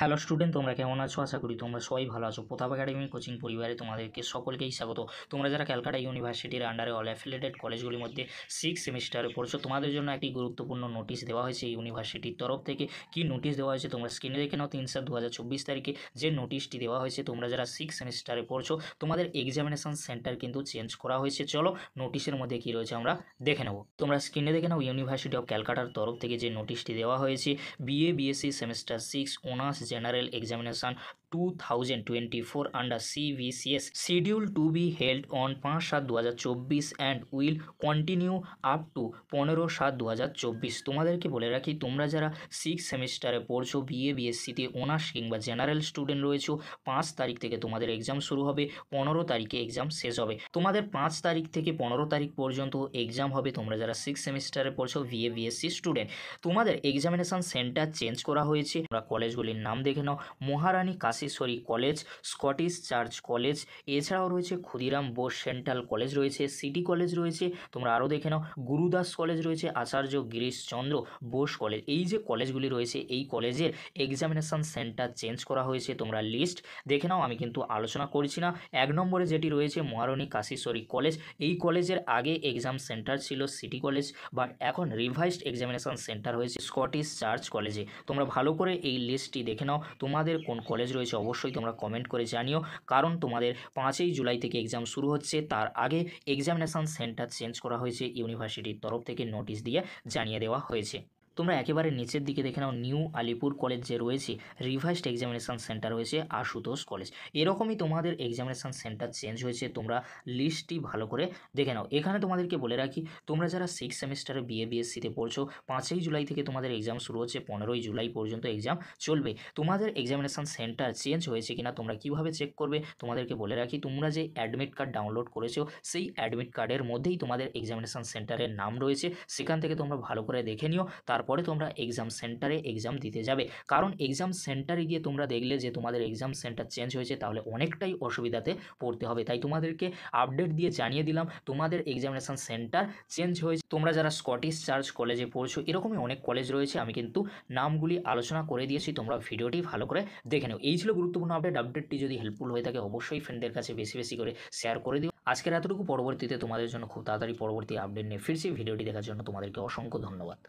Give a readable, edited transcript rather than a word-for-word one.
Hello student, তোমরা কেমন আছো? আশা করি তোমরা সবাই ভালো আছো। প্রতাপ একাডেমি কোচিং পরিবারে তোমাদেরকে সকলকেই স্বাগত। তোমরা যারা ক্যালকাটা ইউনিভার্সিটির আন্ডারে অল অ্যাফিলিয়েটেড কলেজগুলির মধ্যে 6 সেমিস্টারে পড়ছো, তোমাদের জন্য একটি গুরুত্বপূর্ণ নোটিশ দেওয়া হয়েছে ইউনিভার্সিটির তরফ থেকে। কি নোটিশ দেওয়া হয়েছে তোমরা স্ক্রিনে দেখে নাও। 3/7/2024 তারিখে যে নোটিশটি দেওয়া হয়েছে, তোমরা যারা 6 সেমিস্টারে পড়ছো তোমাদের এক্সামিনেশন সেন্টার কিন্তু চেঞ্জ করা হয়েছে। চলো নোটিশের মধ্যে কি রয়েছে আমরা দেখে নেব। তোমরা স্ক্রিনে দেখে নাও ইউনিভার্সিটি অফ ক্যালকাটার তরফ থেকে যে নোটিশটি দেওয়া হয়েছে, BA BSc semester 6 honours general examination 2024 under CVCS scheduled to be held on 5/7/2024 and will continue up to 15/7/2024। তোমাদেরকে বলে রাখি, তোমরা যারা 6 সেমিস্টারে পড়ছো, BA BSCতে অনার্স কিংবা জেনারেল স্টুডেন্ট রয়েছো, 5 তারিখ থেকে তোমাদের এক্সাম শুরু হবে, 15 তারিখে এক্সাম শেষ হবে। তোমাদের 5 তারিখ থেকে 15 তারিখ পর্যন্ত এক্সাম হবে। তোমরা যারা 6 সেমিস্টারে পড়ছো BA BSc স্টুডেন্ট, তোমাদের এক্সামিনেশন সেন্টার চেঞ্জ করা হয়েছে। আমরা কলেজগুলির নাম দেখে নাও। Maharani Kashiswari College, Scottish Church College, এছাড়াও রয়েছে ক্ষুদিরাম বোস সেন্ট্রাল কলেজ রয়েছে, সিটি কলেজ রয়েছে। তোমরা আরও দেখে নাও, গুরুদাস কলেজ রয়েছে, আচার্য গিরিশচন্দ্র বোস কলেজ। এই যে কলেজগুলি রয়েছে, এই কলেজের এক্সামিনেশন সেন্টার চেঞ্জ করা হয়েছে। তোমরা লিস্ট দেখে নাও, আমি কিন্তু আলোচনা করছি না। 1 নম্বরে যেটি রয়েছে মহারানী কাশীশ্বরী কলেজ, এই কলেজের আগে এক্সাম সেন্টার ছিল সিটি কলেজ, বাট এখন রিভাইসড এক্সামিনেশন সেন্টার হয়েছে স্কটিশ চার্চ কলেজে। তোমরা ভালো করে এই লিস্টটি দেখে নাও। তোমাদের কোন কলেজ রয়েছে অবশ্যই তোমরা কমেন্ট করে জানিও, কারণ তোমাদের 5ই জুলাই থেকে এক্সাম শুরু হচ্ছে। তার আগে এক্সামিনেশন সেন্টার চেঞ্জ করা হয়েছে, ইউনিভার্সিটির তরফ থেকে নোটিশ দিয়ে জানিয়ে দেওয়া হয়েছে। তোমরা একেবারে নিচের দিকে দেখে নাও, নিউ আলিপুর কলেজ যে রয়েছে, রিভাইসড এক্সামিনেশন সেন্টার হয়েছে আশুতোষ কলেজ। এরকমই তোমাদের এক্সামিনেশন সেন্টার চেঞ্জ হয়েছে। তোমরা লিস্টটি ভালো করে দেখে নাও। এখানে তোমাদেরকে বলে রাখি, তোমরা যারা 6 সেমিস্টারে BA BScতে পড়ছো, 5ই জুলাই থেকে তোমাদের এক্সাম শুরু হচ্ছে, 15ই জুলাই পর্যন্ত এক্সাম চলবে। তোমাদের এক্সামিনেশন সেন্টার চেঞ্জ হয়েছে কিনা তোমরা কিভাবে চেক করবে, তোমাদেরকে বলে রাখি, তোমরা যে অ্যাডমিট কার্ড ডাউনলোড করেছো, সেই অ্যাডমিট কার্ডের মধ্যেই তোমাদের এক্সামিনেশন সেন্টারের নাম রয়েছে। সেখান থেকে তোমরা ভালো করে দেখে নিও, তারপরে তোমরা এক্সাম সেন্টারে এক্সাম দিতে যাবে। কারণ এক্সাম সেন্টারে গিয়ে তোমরা দেখলে যে তোমাদের এক্সাম সেন্টার চেঞ্জ হয়েছে, তাহলে অনেকটাই অসুবিধাতে পড়তে হবে। তাই তোমাদেরকে আপডেট দিয়ে জানিয়ে দিলাম তোমাদের এক্সামিনেশন সেন্টার চেঞ্জ হয়েছে। তোমরা যারা স্কটিশ চার্চ কলেজে পড়ছো, এরকমই অনেক কলেজ রয়েছে, আমি কিন্তু নামগুলি আলোচনা করে দিয়েছি। তোমরা ভিডিওটি ভালো করে দেখে নাও। এই ছিল গুরুত্বপূর্ণ আপডেট। আপডেটটি যদি হেল্পফুল হয়ে থাকে অবশ্যই ফ্রেন্ডদের কাছে বেশি বেশি করে শেয়ার করে দিও। আজকের এতটুকু। পরবর্তীতে তোমাদের জন্য খুব তাড়াতাড়ি পরবর্তী আপডেট নিয়ে ফিরছি। ভিডিওটি দেখার জন্য তোমাদেরকে অসংখ্য ধন্যবাদ।